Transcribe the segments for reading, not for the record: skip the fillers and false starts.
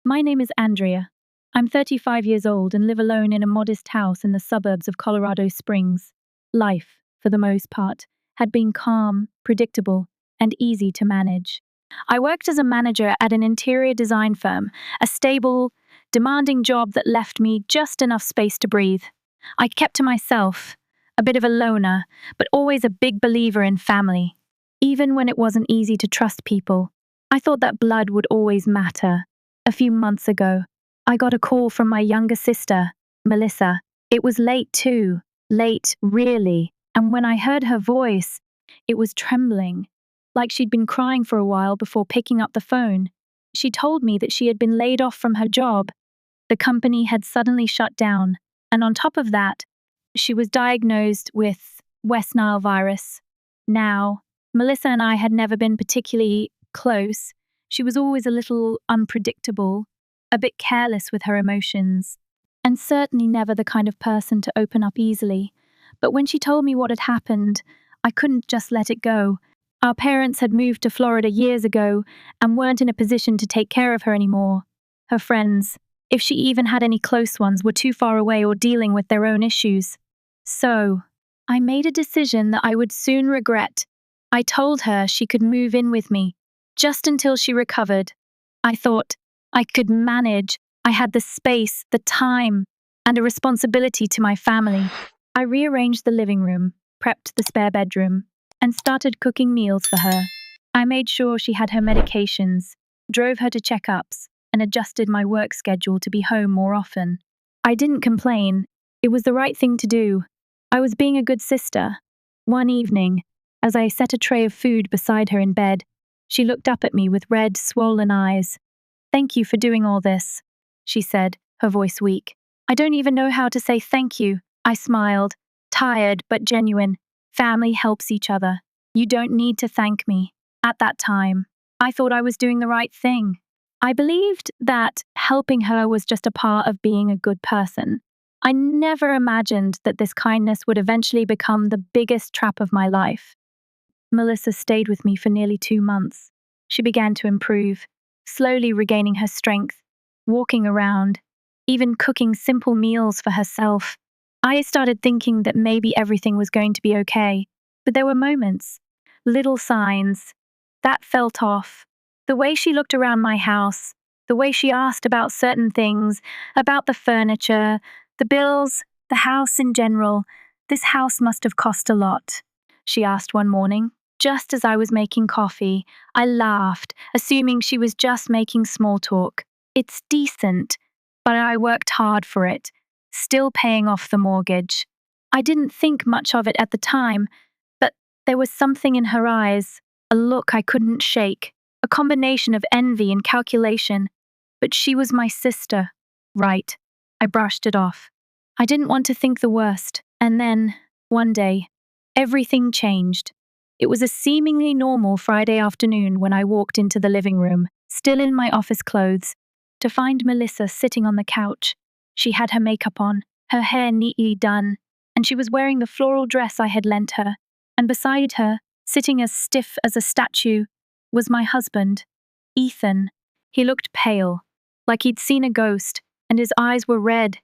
My name is Andrea. I'm 35 years old and live alone in a modest house in the suburbs of Colorado Springs. Life, for the most part, had been calm, predictable, and easy to manage. I worked as a manager at an interior design firm, a stable, demanding job that left me just enough space to breathe. I kept to myself, a bit of a loner, but always a big believer in family. Even when it wasn't easy to trust people, I thought that blood would always matter. A few months ago, I got a call from my younger sister, Melissa. It was late too, late, really, and when I heard her voice, it was trembling, like she'd been crying for a while before picking up the phone. She told me that she had been laid off from her job. The company had suddenly shut down, and on top of that, she was diagnosed with West Nile virus. Now, Melissa and I had never been particularly close. She was always a little unpredictable, a bit careless with her emotions, and certainly never the kind of person to open up easily. But when she told me what had happened, I couldn't just let it go. Our parents had moved to Florida years ago and weren't in a position to take care of her anymore. Her friends, if she even had any close ones, were too far away or dealing with their own issues. So, I made a decision that I would soon regret. I told her she could move in with me, just until she recovered. I thought I could manage. I had the space, the time, and a responsibility to my family. I rearranged the living room, prepped the spare bedroom, and started cooking meals for her. I made sure she had her medications, drove her to checkups, and adjusted my work schedule to be home more often. I didn't complain. It was the right thing to do. I was being a good sister. One evening, as I set a tray of food beside her in bed, she looked up at me with red, swollen eyes. "Thank you for doing all this," she said, her voice weak. "I don't even know how to say thank you." I smiled, tired but genuine. Family helps each other. You don't need to thank me. At that time, I thought I was doing the right thing. I believed that helping her was just a part of being a good person. I never imagined that this kindness would eventually become the biggest trap of my life. Melissa stayed with me for nearly 2 months. She began to improve, slowly regaining her strength, walking around, even cooking simple meals for herself. I started thinking that maybe everything was going to be okay, but there were moments, little signs, that felt off. The way she looked around my house, the way she asked about certain things, about the furniture, the bills, the house in general. "This house must have cost a lot," she asked one morning. Just as I was making coffee, I laughed, assuming she was just making small talk. "It's decent, but I worked hard for it, still paying off the mortgage." I didn't think much of it at the time, but there was something in her eyes, a look I couldn't shake, a combination of envy and calculation. But she was my sister, right? I brushed it off. I didn't want to think the worst. And then, one day, everything changed. It was a seemingly normal Friday afternoon when I walked into the living room, still in my office clothes, to find Melissa sitting on the couch. She had her makeup on, her hair neatly done, and she was wearing the floral dress I had lent her. And beside her, sitting as stiff as a statue, was my husband, Ethan. He looked pale, like he'd seen a ghost, and his eyes were red,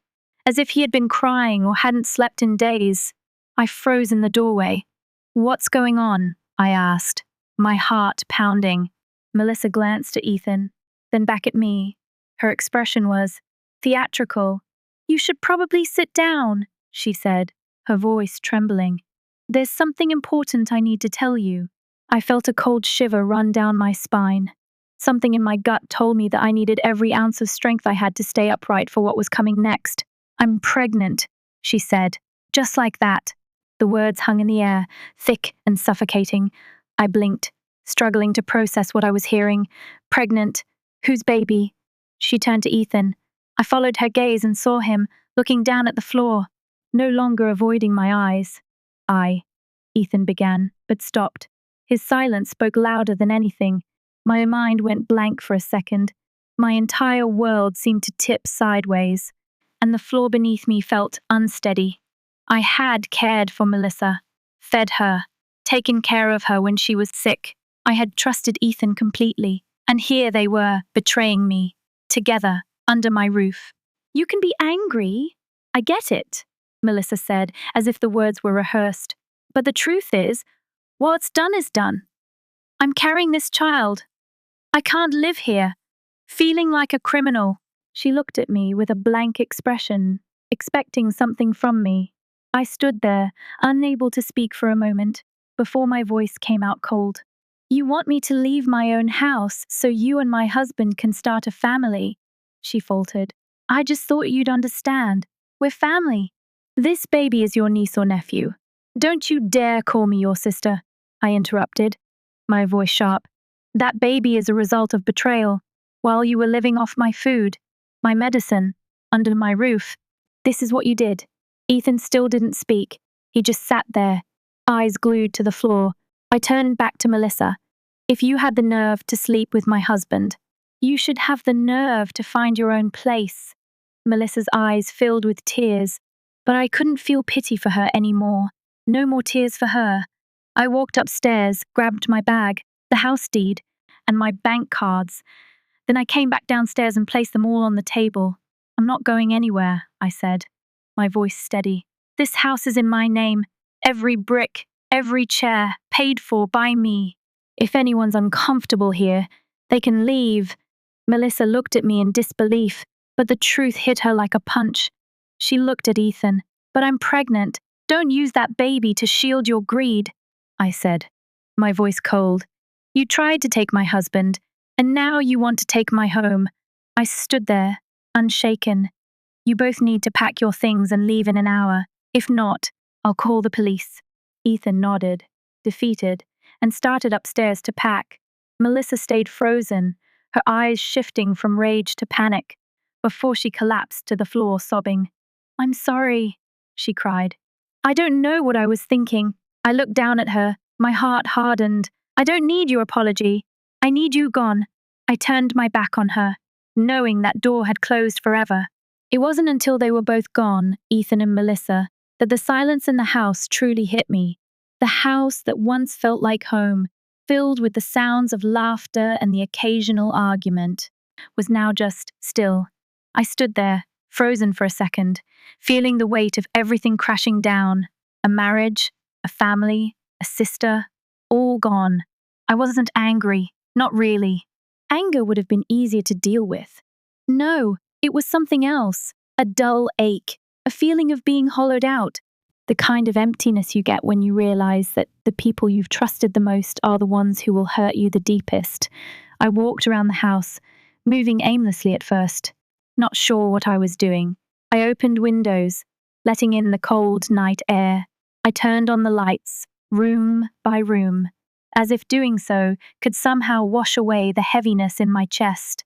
as if he had been crying or hadn't slept in days. I froze in the doorway. "What's going on?" I asked, my heart pounding. Melissa glanced at Ethan, then back at me. Her expression was theatrical. "You should probably sit down," she said, her voice trembling. "There's something important I need to tell you." I felt a cold shiver run down my spine. Something in my gut told me that I needed every ounce of strength I had to stay upright for what was coming next. "I'm pregnant," she said, just like that. The words hung in the air, thick and suffocating. I blinked, struggling to process what I was hearing. "Pregnant? Whose baby?" She turned to Ethan. I followed her gaze and saw him, looking down at the floor, no longer avoiding my eyes. Ethan began, but stopped. His silence spoke louder than anything. My mind went blank for a second. My entire world seemed to tip sideways, and the floor beneath me felt unsteady. I had cared for Melissa, fed her, taken care of her when she was sick. I had trusted Ethan completely, and here they were, betraying me, together, under my roof. You can be angry. I get it, Melissa said, as if the words were rehearsed. But the truth is, what's done is done. I'm carrying this child. I can't live here, feeling like a criminal. She looked at me with a blank expression, expecting something from me. I stood there, unable to speak for a moment, before my voice came out cold. You want me to leave my own house so you and my husband can start a family, she faltered. I just thought you'd understand. We're family. This baby is your niece or nephew. Don't you dare call me your sister, I interrupted, my voice sharp. That baby is a result of betrayal. While you were living off my food, my medicine, under my roof. This is what you did. Ethan still didn't speak. He just sat there, eyes glued to the floor. I turned back to Melissa. If you had the nerve to sleep with my husband, you should have the nerve to find your own place. Melissa's eyes filled with tears, but I couldn't feel pity for her anymore. No more tears for her. I walked upstairs, grabbed my bag, the house deed, and my bank cards. Then I came back downstairs and placed them all on the table. I'm not going anywhere, I said, my voice steady. This house is in my name. Every brick, every chair, paid for by me. If anyone's uncomfortable here, they can leave. Melissa looked at me in disbelief, but the truth hit her like a punch. She looked at Ethan. But I'm pregnant. Don't use that baby to shield your greed, I said, my voice cold. You tried to take my husband, and now you want to take my home. I stood there, unshaken. You both need to pack your things and leave in an hour. If not, I'll call the police. Ethan nodded, defeated, and started upstairs to pack. Melissa stayed frozen, her eyes shifting from rage to panic, before she collapsed to the floor sobbing. I'm sorry, she cried. I don't know what I was thinking. I looked down at her, my heart hardened. I don't need your apology. I need you gone. I turned my back on her, knowing that door had closed forever. It wasn't until they were both gone, Ethan and Melissa, that the silence in the house truly hit me. The house that once felt like home, filled with the sounds of laughter and the occasional argument, was now just still. I stood there, frozen for a second, feeling the weight of everything crashing down. A marriage, a family, a sister, all gone. I wasn't angry, not really. Anger would have been easier to deal with. No, it was something else, a dull ache, a feeling of being hollowed out, the kind of emptiness you get when you realize that the people you've trusted the most are the ones who will hurt you the deepest. I walked around the house, moving aimlessly at first, not sure what I was doing. I opened windows, letting in the cold night air. I turned on the lights, room by room, as if doing so could somehow wash away the heaviness in my chest.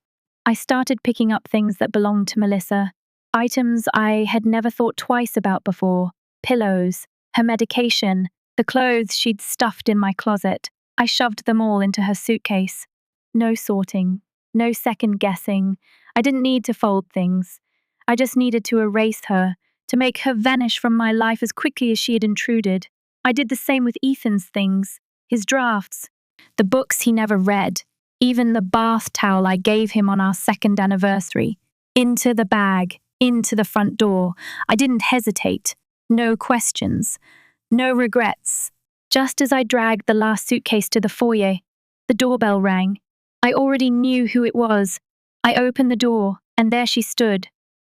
I started picking up things that belonged to Melissa, items I had never thought twice about before, pillows, her medication, the clothes she'd stuffed in my closet. I shoved them all into her suitcase. No sorting, no second guessing. I didn't need to fold things. I just needed to erase her, to make her vanish from my life as quickly as she had intruded. I did the same with Ethan's things, his drafts, the books he never read, even the bath towel I gave him on our second anniversary. Into the bag, into the front door. I didn't hesitate. No questions. No regrets. Just as I dragged the last suitcase to the foyer, the doorbell rang. I already knew who it was. I opened the door, and there she stood,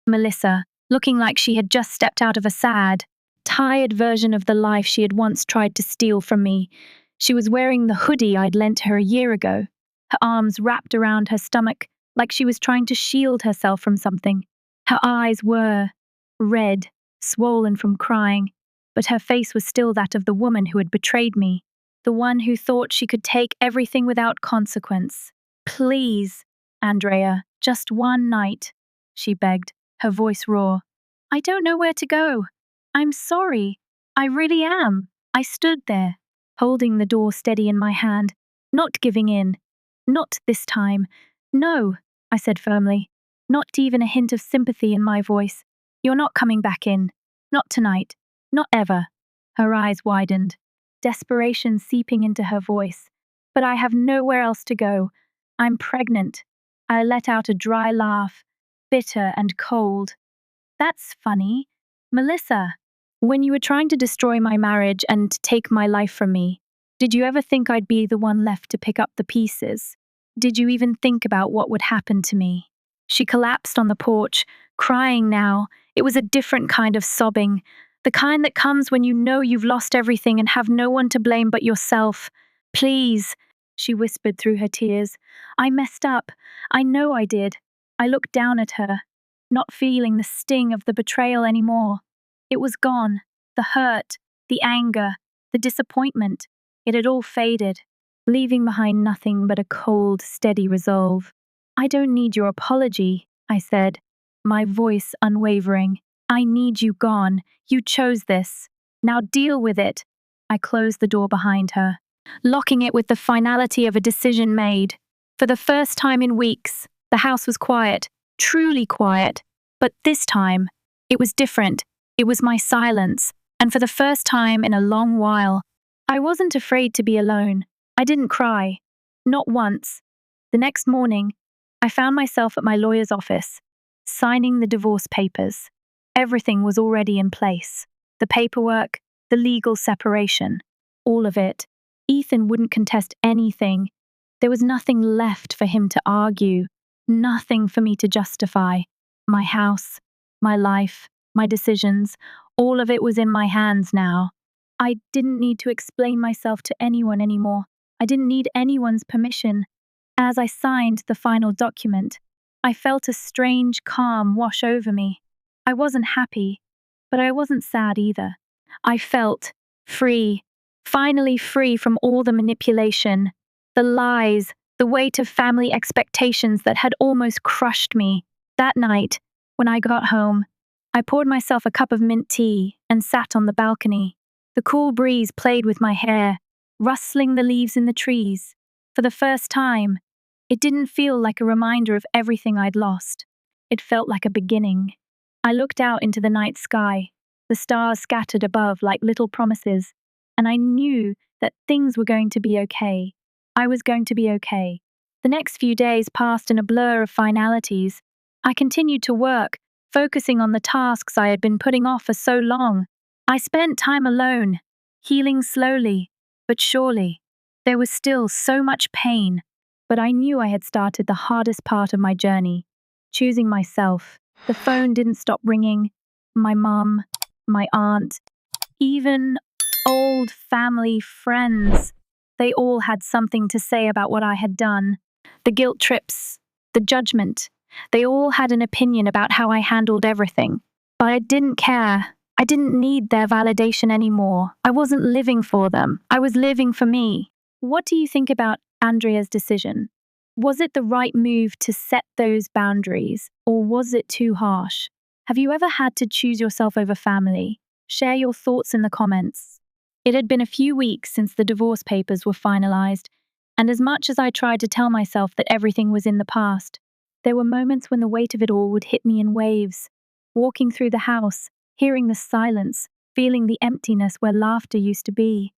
Melissa, looking like she had just stepped out of a sad, tired version of the life she had once tried to steal from me. She was wearing the hoodie I'd lent her a year ago, her arms wrapped around her stomach like she was trying to shield herself from something. Her eyes were red, swollen from crying, but her face was still that of the woman who had betrayed me, the one who thought she could take everything without consequence. Please, Andrea, just one night, she begged, her voice raw. I don't know where to go. I'm sorry. I really am. I stood there, holding the door steady in my hand, not giving in. Not this time. No, I said firmly, not even a hint of sympathy in my voice. You're not coming back in. Not tonight. Not ever. Her eyes widened, desperation seeping into her voice. But I have nowhere else to go. I'm pregnant. I let out a dry laugh, bitter and cold. That's funny. Melissa, when you were trying to destroy my marriage and take my life from me, did you ever think I'd be the one left to pick up the pieces? Did you even think about what would happen to me? She collapsed on the porch, crying now. It was a different kind of sobbing, the kind that comes when you know you've lost everything and have no one to blame but yourself. Please, she whispered through her tears. I messed up. I know I did. I looked down at her, not feeling the sting of the betrayal anymore. It was gone. The hurt, the anger, the disappointment. It had all faded, leaving behind nothing but a cold, steady resolve. I don't need your apology, I said, my voice unwavering. I need you gone. You chose this. Now deal with it. I closed the door behind her, locking it with the finality of a decision made. For the first time in weeks, the house was quiet, truly quiet. But this time, it was different. It was my silence. And for the first time in a long while, I wasn't afraid to be alone. I didn't cry. Not once. The next morning, I found myself at my lawyer's office, signing the divorce papers. Everything was already in place. The paperwork, the legal separation, all of it. Ethan wouldn't contest anything. There was nothing left for him to argue, nothing for me to justify. My house, my life, my decisions, all of it was in my hands now. I didn't need to explain myself to anyone anymore. I didn't need anyone's permission. As I signed the final document, I felt a strange calm wash over me. I wasn't happy, but I wasn't sad either. I felt free, finally free from all the manipulation, the lies, the weight of family expectations that had almost crushed me. That night, when I got home, I poured myself a cup of mint tea and sat on the balcony. The cool breeze played with my hair, rustling the leaves in the trees. For the first time, it didn't feel like a reminder of everything I'd lost. It felt like a beginning. I looked out into the night sky, the stars scattered above like little promises, and I knew that things were going to be okay. I was going to be okay. The next few days passed in a blur of finalities. I continued to work, focusing on the tasks I had been putting off for so long. I spent time alone, healing slowly, but surely. There was still so much pain, but I knew I had started the hardest part of my journey, choosing myself. The phone didn't stop ringing. My mum, my aunt, even old family friends. They all had something to say about what I had done. The guilt trips, the judgment. They all had an opinion about how I handled everything. But I didn't care. I didn't need their validation anymore. I wasn't living for them. I was living for me. What do you think about Andrea's decision? Was it the right move to set those boundaries, or was it too harsh? Have you ever had to choose yourself over family? Share your thoughts in the comments. It had been a few weeks since the divorce papers were finalized, and as much as I tried to tell myself that everything was in the past, there were moments when the weight of it all would hit me in waves. Walking through the house, hearing the silence, feeling the emptiness where laughter used to be.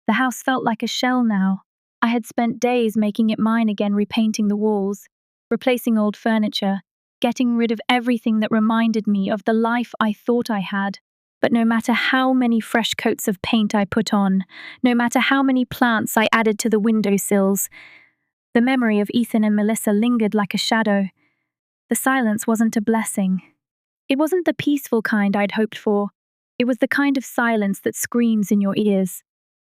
The house felt like a shell now. I had spent days making it mine again, repainting the walls, replacing old furniture, getting rid of everything that reminded me of the life I thought I had. But no matter how many fresh coats of paint I put on, no matter how many plants I added to the windowsills, the memory of Ethan and Melissa lingered like a shadow. The silence wasn't a blessing. It wasn't the peaceful kind I'd hoped for. It was the kind of silence that screams in your ears.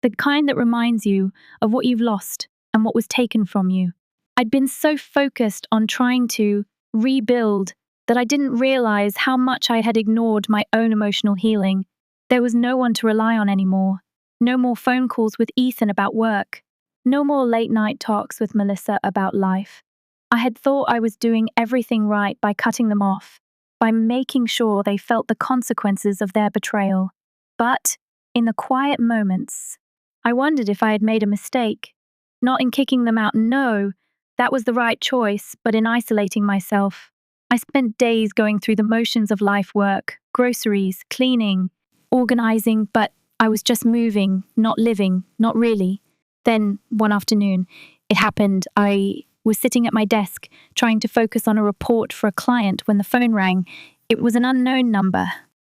The kind that reminds you of what you've lost and what was taken from you. I'd been so focused on trying to rebuild that I didn't realize how much I had ignored my own emotional healing. There was no one to rely on anymore. No more phone calls with Ethan about work. No more late night talks with Melissa about life. I had thought I was doing everything right by cutting them off, by making sure they felt the consequences of their betrayal. But in the quiet moments, I wondered if I had made a mistake. Not in kicking them out, no, that was the right choice, but in isolating myself. I spent days going through the motions of life work, groceries, cleaning, organizing, but I was just moving, not living, not really. Then, one afternoon, it happened. I was sitting at my desk, trying to focus on a report for a client when the phone rang. It was an unknown number,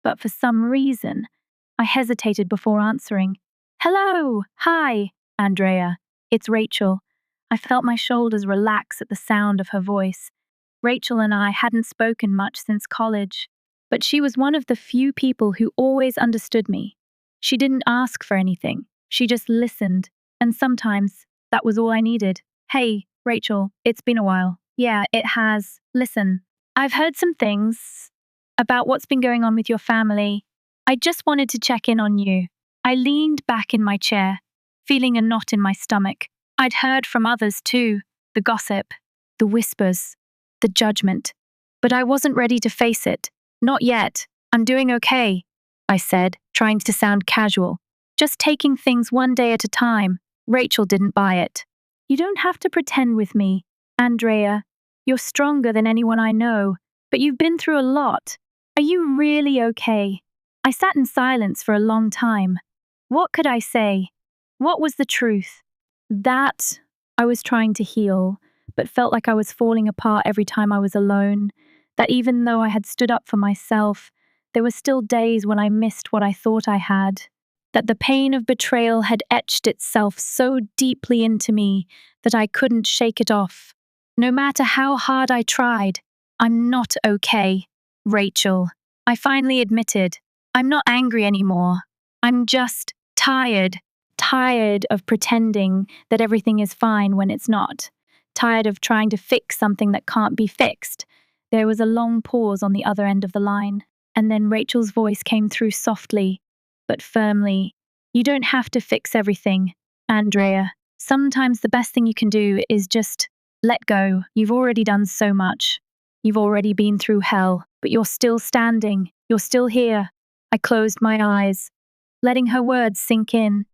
but for some reason, I hesitated before answering. Hello! Hi, Andrea. It's Rachel. I felt my shoulders relax at the sound of her voice. Rachel and I hadn't spoken much since college, but she was one of the few people who always understood me. She didn't ask for anything, she just listened, and sometimes that was all I needed. Hey, Rachel, it's been a while. Yeah, it has. Listen, I've heard some things about what's been going on with your family. I just wanted to check in on you. I leaned back in my chair, feeling a knot in my stomach. I'd heard from others too, the gossip, the whispers, the judgment. But I wasn't ready to face it. Not yet. I'm doing okay, I said, trying to sound casual. Just taking things one day at a time. Rachel didn't buy it. You don't have to pretend with me, Andrea. You're stronger than anyone I know, but you've been through a lot. Are you really okay? I sat in silence for a long time. What could I say? What was the truth? That I was trying to heal, but felt like I was falling apart every time I was alone. That even though I had stood up for myself, there were still days when I missed what I thought I had. That the pain of betrayal had etched itself so deeply into me that I couldn't shake it off. No matter how hard I tried, I'm not okay, Rachel. I finally admitted. I'm not angry anymore. I'm just tired of pretending that everything is fine when it's not. Tired of trying to fix something that can't be fixed. There was a long pause on the other end of the line, and then Rachel's voice came through softly, but firmly. You don't have to fix everything, Andrea. Sometimes the best thing you can do is just let go. You've already done so much. You've already been through hell, but you're still standing. You're still here. I closed my eyes, letting her words sink in.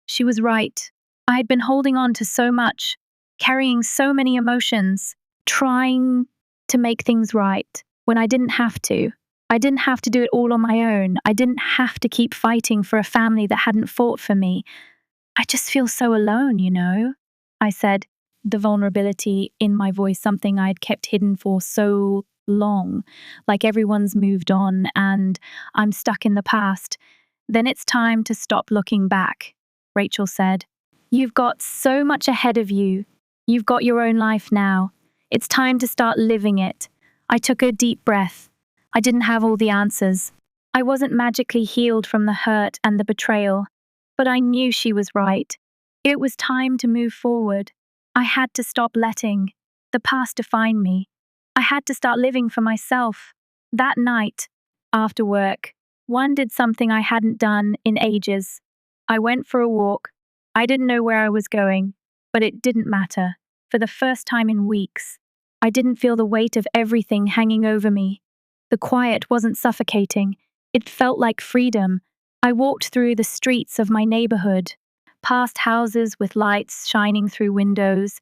She was right. I had been holding on to so much, carrying so many emotions, trying to make things right when I didn't have to. I didn't have to do it all on my own. I didn't have to keep fighting for a family that hadn't fought for me. I just feel so alone, you know, I said, the vulnerability in my voice, something I had kept hidden for so long, like everyone's moved on and I'm stuck in the past. Then it's time to stop looking back, Rachel said. You've got so much ahead of you. You've got your own life now. It's time to start living it. I took a deep breath. I didn't have all the answers. I wasn't magically healed from the hurt and the betrayal, but I knew she was right. It was time to move forward. I had to stop letting the past define me. I had to start living for myself. That night, after work, one did something I hadn't done in ages. I went for a walk. I didn't know where I was going, but it didn't matter. For the first time in weeks, I didn't feel the weight of everything hanging over me. The quiet wasn't suffocating. It felt like freedom. I walked through the streets of my neighborhood, past houses with lights shining through windows,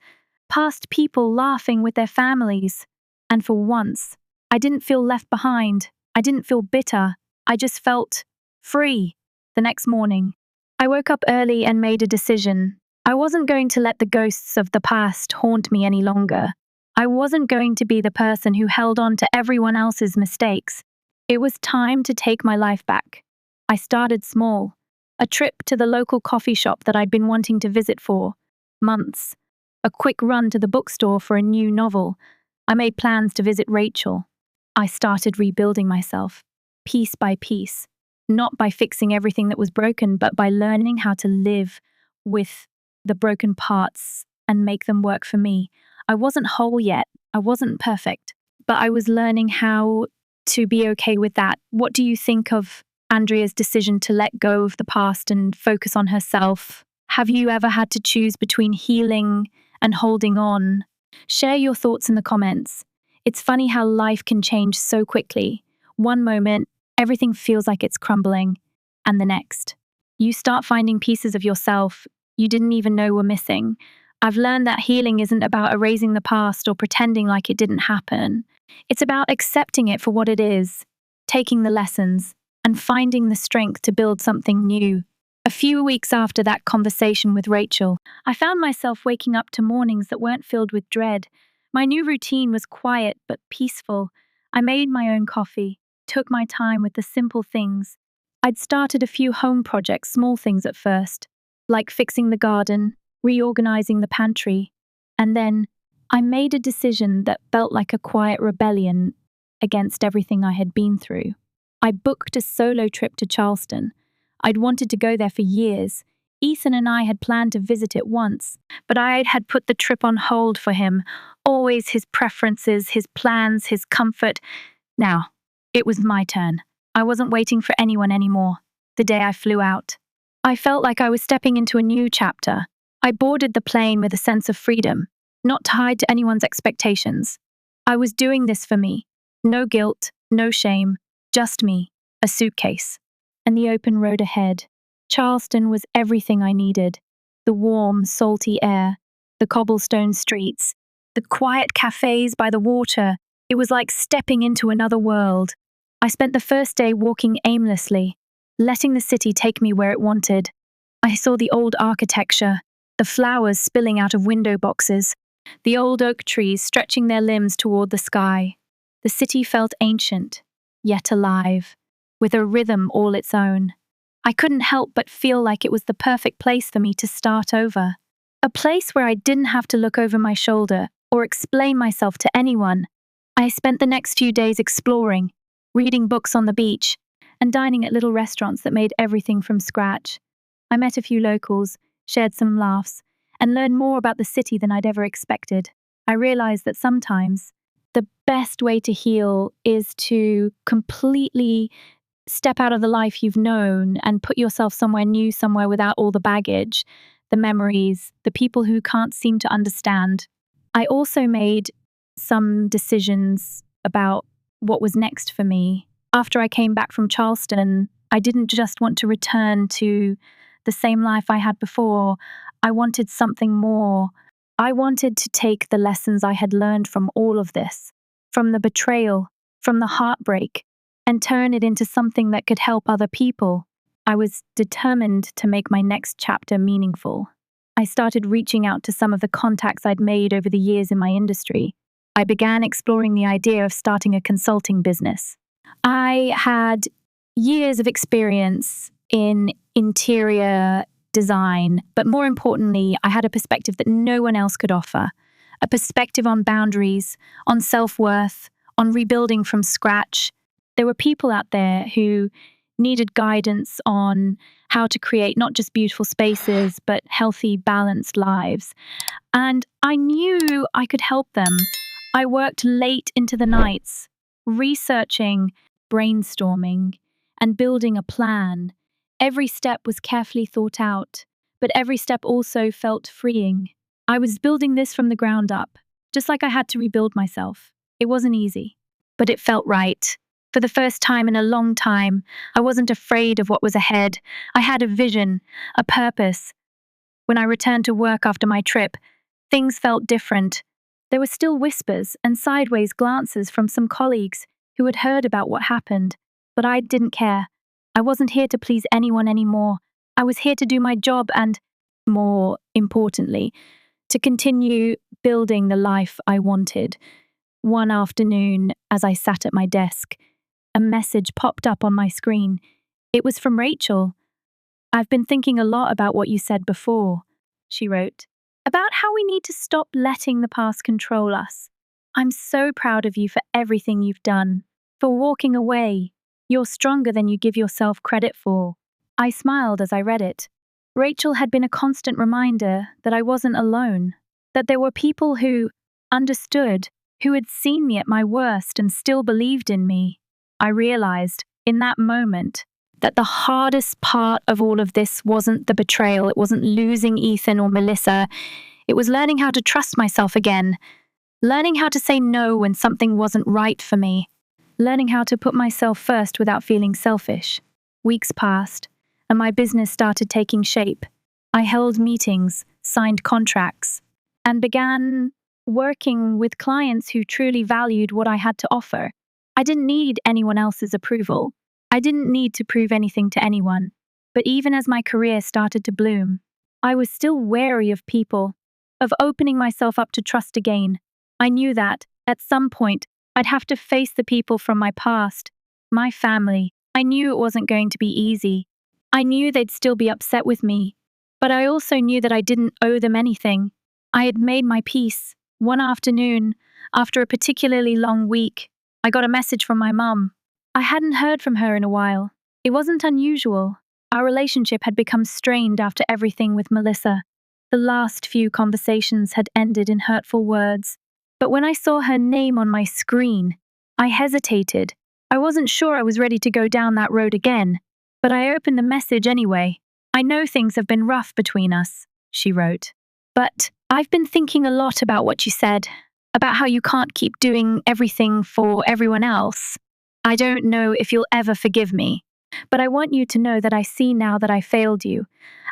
past people laughing with their families. And for once, I didn't feel left behind. I didn't feel bitter. I just felt free. The next morning, I woke up early and made a decision. I wasn't going to let the ghosts of the past haunt me any longer. I wasn't going to be the person who held on to everyone else's mistakes. It was time to take my life back. I started small. A trip to the local coffee shop that I'd been wanting to visit for months. A quick run to the bookstore for a new novel. I made plans to visit Rachel. I started rebuilding myself, piece by piece, not by fixing everything that was broken, but by learning how to live with the broken parts and make them work for me. I wasn't whole yet. I wasn't perfect, but I was learning how to be okay with that. What do you think of Andrea's decision to let go of the past and focus on herself? Have you ever had to choose between healing and holding on? Share your thoughts in the comments. It's funny how life can change so quickly. One moment, everything feels like it's crumbling, and the next, you start finding pieces of yourself you didn't even know were missing. I've learned that healing isn't about erasing the past or pretending like it didn't happen. It's about accepting it for what it is, taking the lessons, and finding the strength to build something new. A few weeks after that conversation with Rachel, I found myself waking up to mornings that weren't filled with dread. My new routine was quiet but peaceful. I made my own coffee, took my time with the simple things. I'd started a few home projects, small things at first, like fixing the garden, reorganizing the pantry, and then I made a decision that felt like a quiet rebellion against everything I had been through. I booked a solo trip to Charleston. I'd wanted to go there for years. Ethan and I had planned to visit it once, but I had put the trip on hold for him. Always his preferences, his plans, his comfort. Now, it was my turn. I wasn't waiting for anyone anymore. The day I flew out, I felt like I was stepping into a new chapter. I boarded the plane with a sense of freedom, not tied to anyone's expectations. I was doing this for me. No guilt, no shame, just me, a suitcase, and the open road ahead. Charleston was everything I needed. The warm, salty air, the cobblestone streets, the quiet cafes by the water. It was like stepping into another world. I spent the first day walking aimlessly, letting the city take me where it wanted. I saw the old architecture, the flowers spilling out of window boxes, the old oak trees stretching their limbs toward the sky. The city felt ancient, yet alive, with a rhythm all its own. I couldn't help but feel like it was the perfect place for me to start over. A place where I didn't have to look over my shoulder or explain myself to anyone. I spent the next few days exploring, reading books on the beach, and dining at little restaurants that made everything from scratch. I met a few locals, shared some laughs, and learned more about the city than I'd ever expected. I realized that sometimes the best way to heal is to completely step out of the life you've known and put yourself somewhere new, somewhere without all the baggage, the memories, the people who can't seem to understand. I also made some decisions about what was next for me. After I came back from Charleston, I didn't just want to return to the same life I had before. I wanted something more. I wanted to take the lessons I had learned from all of this, from the betrayal, from the heartbreak, and turn it into something that could help other people. I was determined to make my next chapter meaningful. I started reaching out to some of the contacts I'd made over the years in my industry. I began exploring the idea of starting a consulting business. I had years of experience in interior design, but more importantly, I had a perspective that no one else could offer. A perspective on boundaries, on self-worth, on rebuilding from scratch. There were people out there who needed guidance on how to create not just beautiful spaces, but healthy, balanced lives. And I knew I could help them. I worked late into the nights, researching, brainstorming, and building a plan. Every step was carefully thought out, but every step also felt freeing. I was building this from the ground up, just like I had to rebuild myself. It wasn't easy, but it felt right. For the first time in a long time, I wasn't afraid of what was ahead. I had a vision, a purpose. When I returned to work after my trip, things felt different. There were still whispers and sideways glances from some colleagues who had heard about what happened, but I didn't care. I wasn't here to please anyone anymore. I was here to do my job and, more importantly, to continue building the life I wanted. One afternoon, as I sat at my desk, a message popped up on my screen. It was from Rachel. "I've been thinking a lot about what you said before," she wrote, "about how we need to stop letting the past control us. I'm so proud of you for everything you've done, for walking away. You're stronger than you give yourself credit for." I smiled as I read it. Rachel had been a constant reminder that I wasn't alone, that there were people who understood, who had seen me at my worst and still believed in me. I realized, in that moment, that the hardest part of all of this wasn't the betrayal, it wasn't losing Ethan or Melissa, it was learning how to trust myself again, learning how to say no when something wasn't right for me, learning how to put myself first without feeling selfish. Weeks passed, and my business started taking shape. I held meetings, signed contracts, and began working with clients who truly valued what I had to offer. I didn't need anyone else's approval. I didn't need to prove anything to anyone. But even as my career started to bloom, I was still wary of people, of opening myself up to trust again. I knew that, at some point, I'd have to face the people from my past, my family. I knew it wasn't going to be easy. I knew they'd still be upset with me. But I also knew that I didn't owe them anything. I had made my peace. One afternoon, after a particularly long week, I got a message from my mum. I hadn't heard from her in a while. It wasn't unusual. Our relationship had become strained after everything with Melissa. The last few conversations had ended in hurtful words. But when I saw her name on my screen, I hesitated. I wasn't sure I was ready to go down that road again, but I opened the message anyway. "I know things have been rough between us," she wrote. "But I've been thinking a lot about what you said, about how you can't keep doing everything for everyone else. I don't know if you'll ever forgive me, but I want you to know that I see now that I failed you.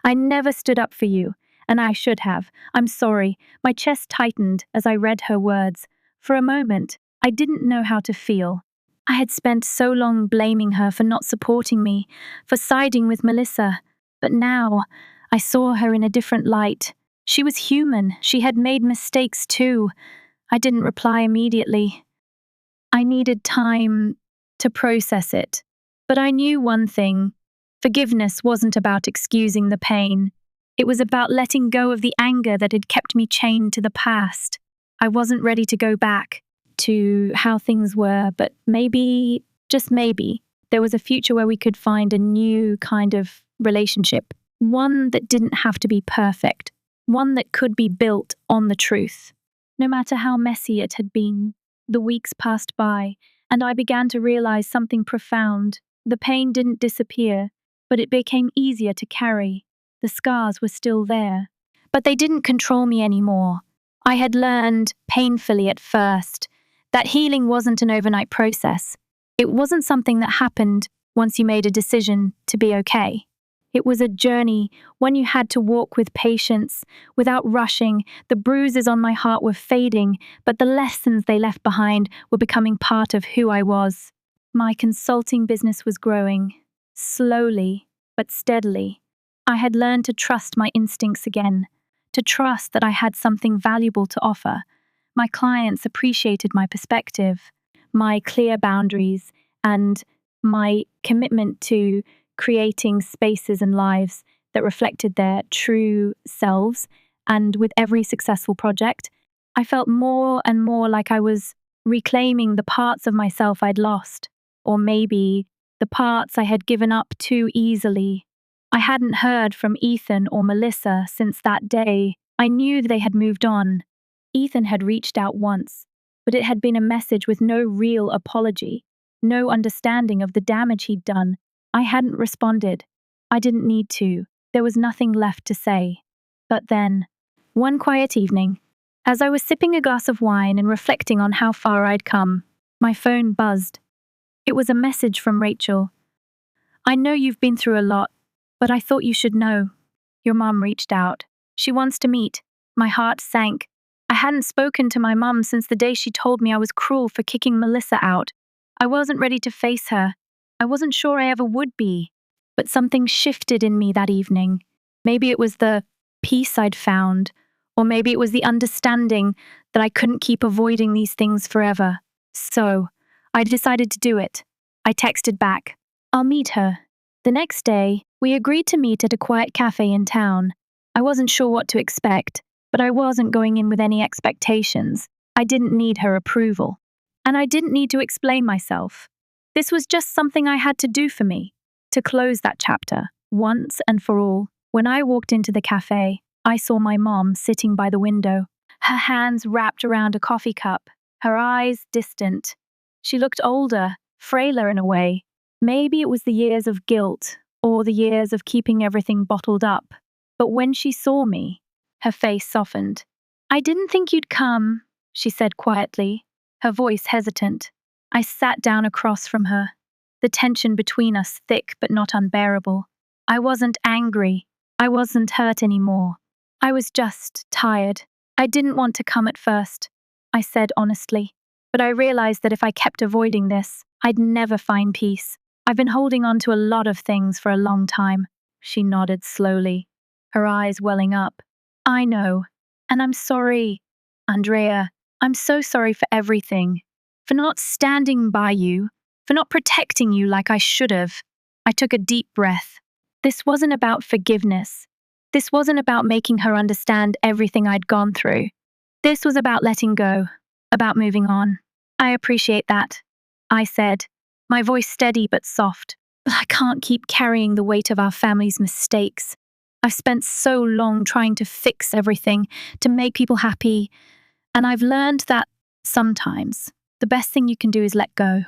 I never stood up for you, and I should have. I'm sorry." My chest tightened as I read her words. For a moment, I didn't know how to feel. I had spent so long blaming her for not supporting me, for siding with Melissa. But now, I saw her in a different light. She was human. She had made mistakes too. I didn't reply immediately. I needed time to process it. But I knew one thing. Forgiveness wasn't about excusing the pain. It was about letting go of the anger that had kept me chained to the past. I wasn't ready to go back to how things were, but maybe, just maybe, there was a future where we could find a new kind of relationship. One that didn't have to be perfect. One that could be built on the truth. No matter how messy it had been, the weeks passed by, and I began to realize something profound. The pain didn't disappear, but it became easier to carry. The scars were still there, but they didn't control me anymore. I had learned, painfully at first, that healing wasn't an overnight process. It wasn't something that happened once you made a decision to be okay. It was a journey, one you had to walk with patience, without rushing. The bruises on my heart were fading, but the lessons they left behind were becoming part of who I was. My consulting business was growing, slowly but steadily. I had learned to trust my instincts again, to trust that I had something valuable to offer. My clients appreciated my perspective, my clear boundaries, and my commitment to creating spaces and lives that reflected their true selves. And with every successful project, I felt more and more like I was reclaiming the parts of myself I'd lost, or maybe the parts I had given up too easily. I hadn't heard from Ethan or Melissa since that day. I knew they had moved on. Ethan had reached out once, but it had been a message with no real apology, no understanding of the damage he'd done. I hadn't responded. I didn't need to. There was nothing left to say. But then, one quiet evening, as I was sipping a glass of wine and reflecting on how far I'd come, my phone buzzed. It was a message from Rachel. "I know you've been through a lot, but I thought you should know. Your mum reached out. She wants to meet." My heart sank. I hadn't spoken to my mum since the day she told me I was cruel for kicking Melissa out. I wasn't ready to face her. I wasn't sure I ever would be. But something shifted in me that evening. Maybe it was the peace I'd found, or maybe it was the understanding that I couldn't keep avoiding these things forever. So, I decided to do it. I texted back, "I'll meet her." The next day, we agreed to meet at a quiet cafe in town. I wasn't sure what to expect, but I wasn't going in with any expectations. I didn't need her approval. And I didn't need to explain myself. This was just something I had to do for me, to close that chapter, once and for all. When I walked into the cafe, I saw my mom sitting by the window, her hands wrapped around a coffee cup, her eyes distant. She looked older, frailer in a way. Maybe it was the years of guilt, or the years of keeping everything bottled up. But when she saw me, her face softened. "I didn't think you'd come," she said quietly, her voice hesitant. I sat down across from her, the tension between us thick but not unbearable. I wasn't angry. I wasn't hurt anymore. I was just tired. I didn't want to come at first, I said honestly. But I realized that if I kept avoiding this, I'd never find peace. I've been holding on to a lot of things for a long time. she nodded slowly, her eyes welling up. I know. And I'm sorry, Andrea. I'm so sorry for everything. For not standing by you, for not protecting you like I should have. I took a deep breath. This wasn't about forgiveness. This wasn't about making her understand everything I'd gone through. This was about letting go, about moving on. I appreciate that, I said, my voice steady but soft. But I can't keep carrying the weight of our family's mistakes. I've spent so long trying to fix everything, to make people happy, and I've learned that sometimes the best thing you can do is let go.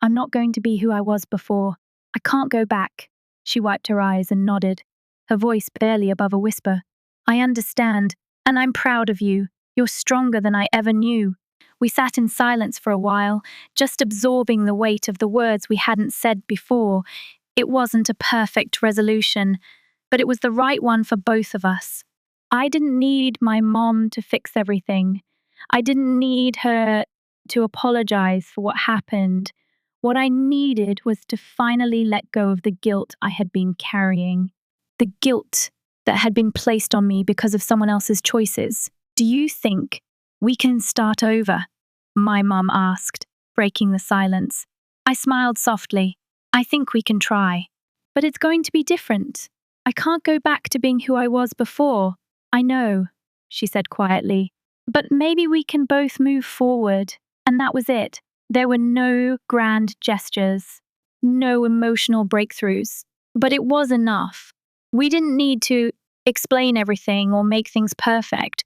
I'm not going to be who I was before. I can't go back. She wiped her eyes and nodded, her voice barely above a whisper. I understand, and I'm proud of you. You're stronger than I ever knew. We sat in silence for a while, just absorbing the weight of the words we hadn't said before. It wasn't a perfect resolution, but it was the right one for both of us. I didn't need my mom to fix everything. I didn't need her to apologize for what happened. What I needed was to finally let go of the guilt I had been carrying. The guilt that had been placed on me because of someone else's choices. Do you think we can start over? My mum asked, breaking the silence. I smiled softly. I think we can try. But it's going to be different. I can't go back to being who I was before. I know, she said quietly. But maybe we can both move forward. And that was it. There were no grand gestures, no emotional breakthroughs. But it was enough. We didn't need to explain everything or make things perfect.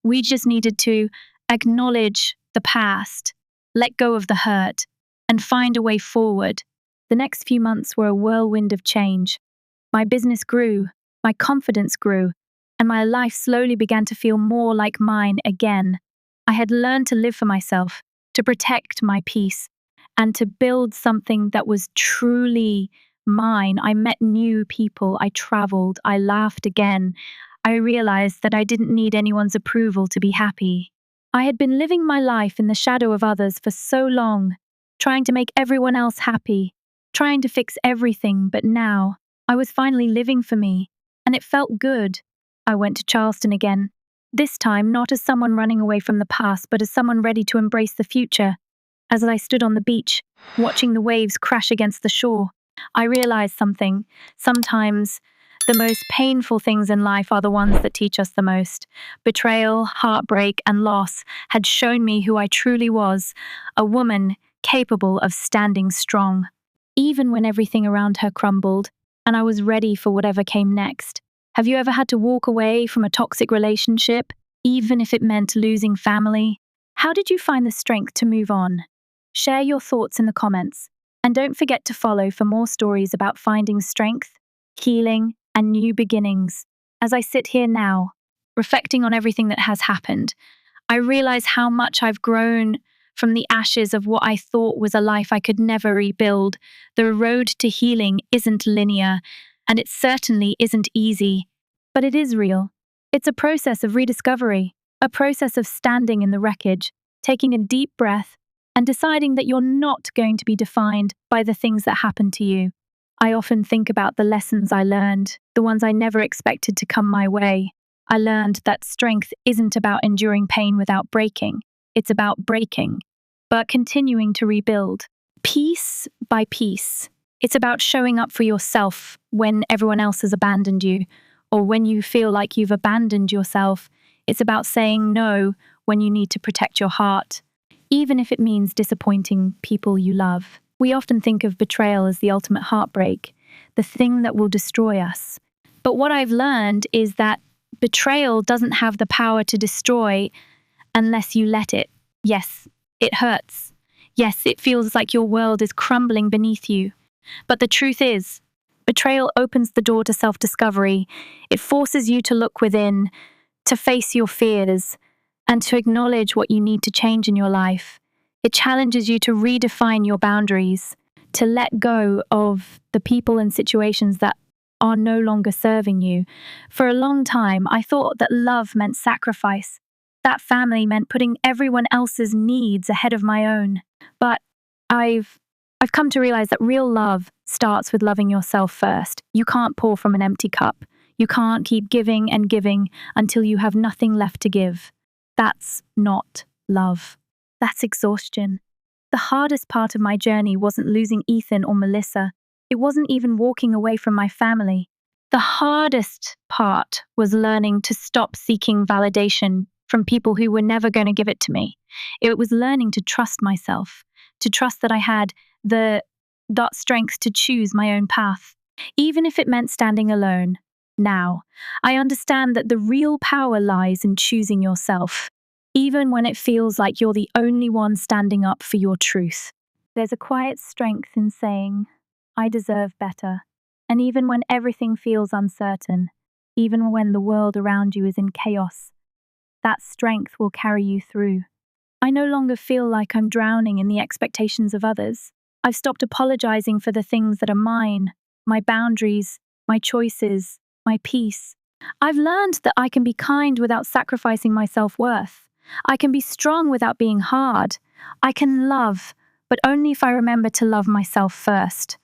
We just needed to acknowledge the past, let go of the hurt, and find a way forward. The next few months were a whirlwind of change. My business grew, my confidence grew, and my life slowly began to feel more like mine again. I had learned to live for myself, to protect my peace, and to build something that was truly mine. I met new people, I traveled, I laughed again. I realized that I didn't need anyone's approval to be happy. I had been living my life in the shadow of others for so long, trying to make everyone else happy, trying to fix everything, but now I was finally living for me, and it felt good. I went to Charleston again, this time not as someone running away from the past, but as someone ready to embrace the future. As I stood on the beach, watching the waves crash against the shore, I realized something. Sometimes the most painful things in life are the ones that teach us the most. Betrayal, heartbreak, and loss had shown me who I truly was, a woman capable of standing strong. Even when everything around her crumbled, and I was ready for whatever came next. Have you ever had to walk away from a toxic relationship, even if it meant losing family? How did you find the strength to move on? Share your thoughts in the comments, and don't forget to follow for more stories about finding strength, healing, and new beginnings. As I sit here now, reflecting on everything that has happened, I realize how much I've grown from the ashes of what I thought was a life I could never rebuild. The road to healing isn't linear, and it certainly isn't easy, but it is real. It's a process of rediscovery, a process of standing in the wreckage, taking a deep breath, and deciding that you're not going to be defined by the things that happened to you. I often think about the lessons I learned, the ones I never expected to come my way. I learned that strength isn't about enduring pain without breaking. It's about breaking, but continuing to rebuild, piece by piece. It's about showing up for yourself when everyone else has abandoned you, or when you feel like you've abandoned yourself. It's about saying no when you need to protect your heart, even if it means disappointing people you love. We often think of betrayal as the ultimate heartbreak, the thing that will destroy us. But what I've learned is that betrayal doesn't have the power to destroy unless you let it. Yes, it hurts. Yes, it feels like your world is crumbling beneath you. But the truth is, betrayal opens the door to self-discovery. It forces you to look within, to face your fears, and to acknowledge what you need to change in your life. It challenges you to redefine your boundaries, to let go of the people and situations that are no longer serving you. For a long time, I thought that love meant sacrifice. That family meant putting everyone else's needs ahead of my own. But I've I've come to realize that real love starts with loving yourself first. You can't pour from an empty cup. You can't keep giving and giving until you have nothing left to give. That's not love. That's exhaustion. The hardest part of my journey wasn't losing Ethan or Melissa. It wasn't even walking away from my family. The hardest part was learning to stop seeking validation from people who were never going to give it to me. It was learning to trust myself, to trust that I had that strength to choose my own path, even if it meant standing alone. Now, I understand that the real power lies in choosing yourself, even when it feels like you're the only one standing up for your truth. There's a quiet strength in saying, I deserve better. And even when everything feels uncertain, even when the world around you is in chaos, that strength will carry you through. I no longer feel like I'm drowning in the expectations of others. I've stopped apologizing for the things that are mine, my boundaries, my choices, my peace. I've learned that I can be kind without sacrificing my self-worth. I can be strong without being hard. I can love, but only if I remember to love myself first.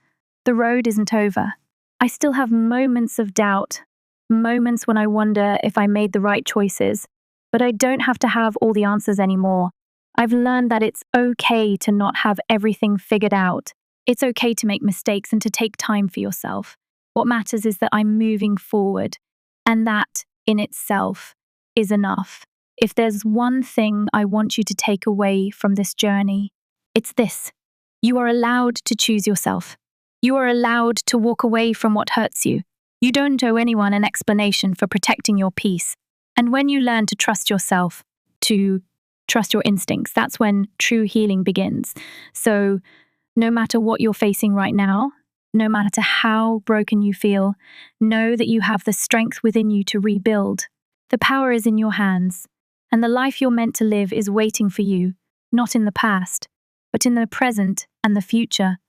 The road isn't over. I still have moments of doubt, moments when I wonder if I made the right choices, but I don't have to have all the answers anymore. I've learned that it's okay to not have everything figured out. It's okay to make mistakes and to take time for yourself. What matters is that I'm moving forward, and that, in itself, is enough. If there's one thing I want you to take away from this journey, it's this. You are allowed to choose yourself. You are allowed to walk away from what hurts you. You don't owe anyone an explanation for protecting your peace. And when you learn to trust yourself, to trust your instincts, that's when true healing begins. So, no matter what you're facing right now, no matter how broken you feel, know that you have the strength within you to rebuild. The power is in your hands, and the life you're meant to live is waiting for you, not in the past, but in the present and the future.